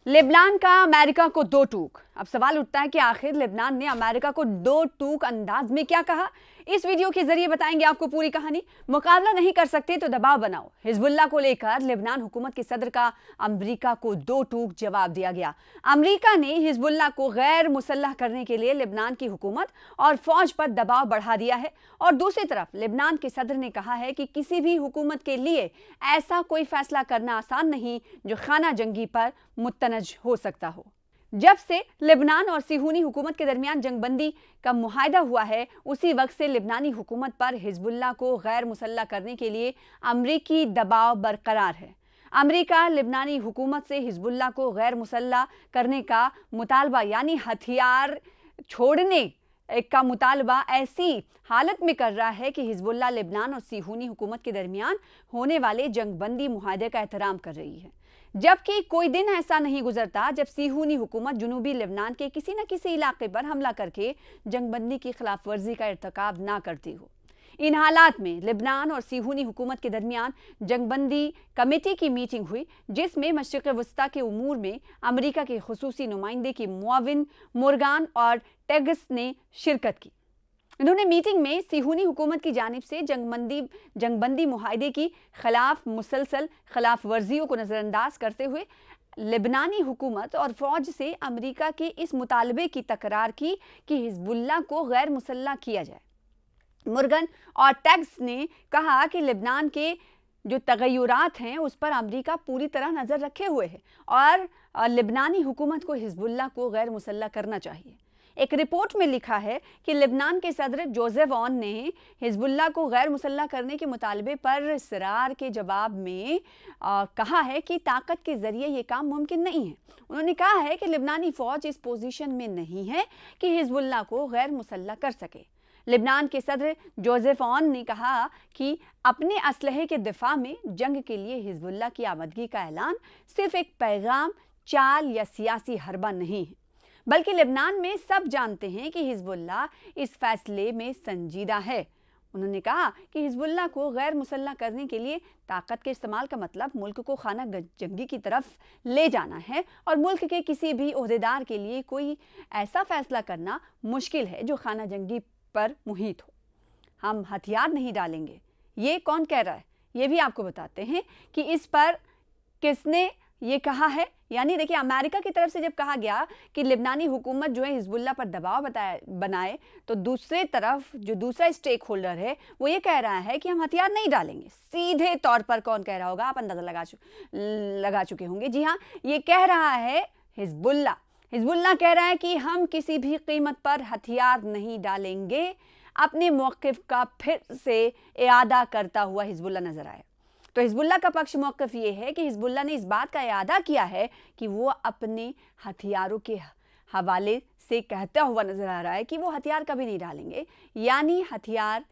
Lebanon का America को दो टूक। अब सवाल उठता है कि आखिर लेबनान ने अमेरिका को दो टूक अंदाज में क्या कहा। इस वीडियो के जरिए बताएंगे आपको पूरी कहानी। मुकाबला नहीं कर सकते तो दबाव बनाओ, हिजबुल्लाह को लेकर लेबनान हुकूमत के सदर का अमेरिका को दो टूक जवाब दिया गया। अमेरिका ने हिजबुल्लाह को गैर मुसल्लह करने के लिए लेबनान की हुकूमत और फौज पर दबाव बढ़ा दिया है, और दूसरी तरफ लेबनान के सदर ने कहा है कि किसी भी हुकूमत के लिए ऐसा कोई फैसला करना आसान नहीं जो खाना जंगी पर मुत्तनज हो सकता हो। जब से लेबनान और सिहूनी हुकूमत के दरमियान जंगबंदी का मुआहदा हुआ है, उसी वक्त से लेबनानी हुकूमत पर हिजबुल्लाह को गैर मुसल्लह करने के लिए अमरीकी दबाव बरकरार है। अमरीका लेबनानी हुकूमत से हिजबुल्लाह को गैर मुसल्लह करने का मुतालबा यानी हथियार छोड़ने का मुतालबा ऐसी हालत में कर रहा है कि हिजबुल्लाह लेबनान और सिहूनी हुकूमत के दरमियान होने वाले जंगबंदी मुआहदे का एहतराम कर रही है। जबकि कोई दिन ऐसा नहीं गुजरता जब सिहूनी हुकूमत जुनूबी लेबनान के किसी न किसी इलाके पर हमला करके जंगबंदी की खिलाफ वर्जी का इर्तकाब ना करती हो। इन हालात में लेबनान और सिहूनी हुकूमत के दरमियान जंगबंदी कमेटी की मीटिंग हुई, जिसमें मशरिक़ वस्ता के उमूर में अमेरिका के खुसूसी नुमाइंदे की मुआविन मोर्गान और टेगस ने शिरकत की। इन्होंने मीटिंग में सिहूनी हुकूमत की जानिब से जंगबंदी मुआहदे की खिलाफ मुसलसल खिलाफ वर्जियों को नज़रअंदाज करते हुए लेबनानी हुकूमत और फौज से अमेरिका के इस मुतालबे की तकरार की कि हिजबुल्लाह को गैर मुसल्लह किया जाए। मुर्गन और टैग्स ने कहा कि लेबनान के जो तगय्युरात हैं उस पर अमेरिका पूरी तरह नज़र रखे हुए है और लेबनानी हुकूमत को हिजबुल्लाह को गैर मुसल्लह करना चाहिए। एक रिपोर्ट में लिखा है कि लेबनान के सदर जोसेफ ऑन ने हिजबुल्लाह को गैर मुसल्लह करने के मुतालबे पर इसरार के जवाब में कहा है कि ताकत के जरिए ये काम मुमकिन नहीं है। उन्होंने कहा है कि लेबनानी फौज इस पोजीशन में नहीं है कि हिजबुल्लाह को गैर मुसल्लह कर सके। लेबनान के सदर जोसेफ ऑन ने कहा कि अपने असलहे के दिफा में जंग के लिए हिजबुल्लाह की आमदगी का ऐलान सिर्फ एक पैगाम, चाल या सियासी हरबा नहीं है, बल्कि लेबनान में सब जानते हैं कि हिजबुल्लाह इस फैसले में संजीदा है। उन्होंने कहा कि हिजबुल्लाह को गैर मुसल्लह करने के लिए ताकत के इस्तेमाल का मतलब मुल्क को खाना जंगी की तरफ ले जाना है, और मुल्क के किसी भी ओहदेदार के लिए कोई ऐसा फैसला करना मुश्किल है जो खाना जंगी पर मुहित हो। हम हथियार नहीं डालेंगे, ये कौन कह रहा है, ये भी आपको बताते हैं कि इस पर किसने ये कहा है। यानी देखिए, अमेरिका की तरफ से जब कहा गया कि लेबनानी हुकूमत जो है हिजबुल्लाह पर दबाव बनाए, तो दूसरे तरफ जो दूसरा स्टेक होल्डर है वो ये कह रहा है कि हम हथियार नहीं डालेंगे। सीधे तौर पर कौन कह रहा होगा, आप अंदाजा लगा चुके होंगे। जी हाँ, ये कह रहा है हिजबुल्लाह। हिजबुल्लाह कह रहा है कि हम किसी भी कीमत पर हथियार नहीं डालेंगे। अपने मौक़िफ़ का फिर से इआदा करता हुआ हिजबुल्लाह नजर आया। तो हिजबुल्लाह का पक्ष मौक़िफ़ ये है कि हिजबुल्लाह ने इस बात का इआदा किया है कि वो अपने हथियारों के हवाले से कहता हुआ नजर आ रहा है कि वो हथियार कभी नहीं डालेंगे, यानी हथियार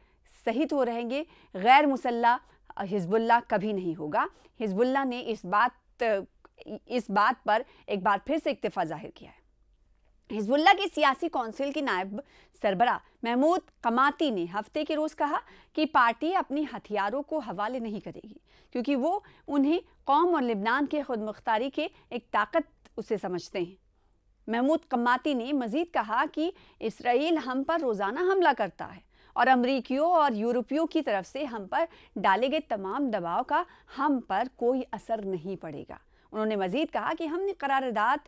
सहित हो रहेंगे, गैर मुसल्लह हिजबुल्लाह कभी नहीं होगा। हिजबुल्लाह ने इस बात पर एक बार फिर से इक्तफा जाहिर किया है। हिजबुल्लाह की सियासी कौंसिल की नायब सरबरा महमूद कमाती ने हफ्ते के रोज़ कहा कि पार्टी अपने हथियारों को हवाले नहीं करेगी, क्योंकि वो उन्हें कौम और लेबनान के खुद मुख्तारी के एक ताकत उसे समझते हैं। महमूद कमाती ने मजीद कहा कि इसराइल हम पर रोज़ाना हमला करता है और अमरीकियों और यूरोपियों की तरफ से हम पर डाले गए तमाम दबाव का हम पर कोई असर नहीं पड़ेगा। उन्होंने मजीद कहा कि हमने करारदाद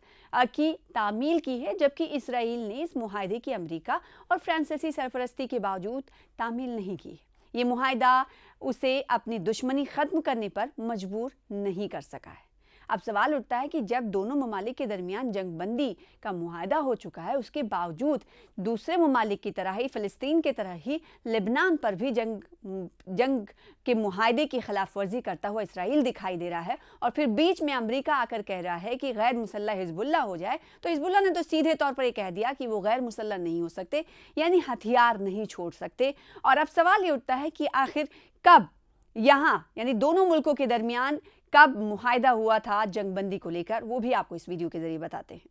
की तामील की है, जबकि इसराइल ने इस मुआहदे की अमेरिका और फ्रांसीसी सरपरस्ती के बावजूद तामील नहीं की। ये मुआहदा उसे अपनी दुश्मनी ख़त्म करने पर मजबूर नहीं कर सका है। अब सवाल उठता है कि जब दोनों ममालिक के दरमियान जंगबंदी का मुआहदा हो चुका है, उसके बावजूद दूसरे ममालिक की तरह ही, फ़लस्तीन की तरह ही लेबनान पर भी जंग के मुआहदे की खिलाफ वर्जी करता हुआ इसराइल दिखाई दे रहा है, और फिर बीच में अमेरिका आकर कह रहा है कि गैर मुसल्लह हिजबुल्लाह हो जाए, तो हिजबुल्लाह ने तो सीधे तौर पर यह कह दिया कि वो गैर मुसल्लह नहीं हो सकते, यानी हथियार नहीं छोड़ सकते। और अब सवाल ये उठता है कि आखिर कब यहाँ यानी दोनों मुल्कों के दरमियान कब मुआहदा हुआ था जंगबंदी को लेकर, वो भी आपको इस वीडियो के जरिए बताते हैं।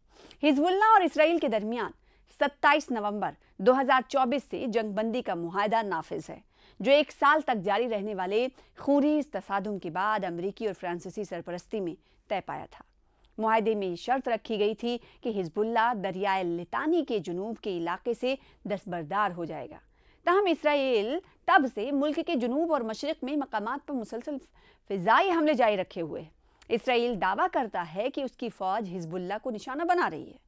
हिजबुल्लाह और इसराइल के दरमियान 27 नवंबर 2024 से जंगबंदी का मुआहदा नाफिज है, जो 1 साल तक जारी रहने वाले खूनी तसादुम के बाद अमरीकी और फ्रांसीसी सरपरस्ती में तय पाया था। मुआहदे में शर्त रखी गई थी कि हिजबुल्लाह दरियाए लितानी के जुनूब के इलाके से दस्तबरदार हो जाएगा। ताहम इसराइल तब से मुल्क के जुनूब और मशरिक में मकामात पर मुसलसल फिजाई हमले जारी रखे हुए है। इसराइल दावा करता है कि उसकी फौज हिजबुल्लाह को निशाना बना रही है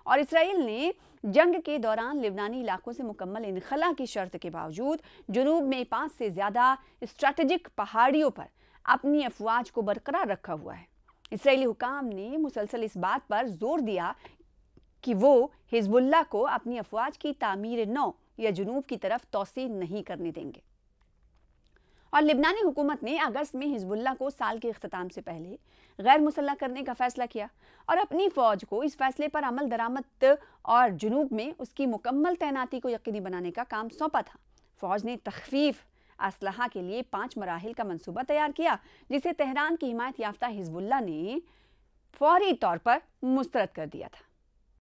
और इसराइल ने जंग के दौरान लिबनानी इलाकों से मुकम्मल इनखला की शर्त के बावजूद जुनूब में 5 से ज़्यादा स्ट्रैटेजिक पहाड़ियों पर अपनी अफवाज को बरकरार रखा हुआ है। इसराइली हुकाम ने मुसलसल इस बात पर जोर दिया कि वो हिजबुल्लाह को अपनी अफवाज की तामीर नौ या जुनूब की तरफ तौसी नहीं करने देंगे। और लिबनानी हुकूमत ने अगस्त में हिजबुल्लाह को साल के इख्तिताम से पहले गैर मुसल्लह करने का फैसला किया और अपनी फौज को इस फैसले पर अमल दरामद और जुनूब में उसकी मुकम्मल तैनाती को यकीनी बनाने का काम सौंपा था। फौज ने तखफीफ असलहा के लिए 5 मराहिल का मंसूबा तैयार किया, जिसे तेहरान की हिमायत याफ्ता हिजबुल्लाह ने फौरी तौर पर मुस्तरद कर दिया था।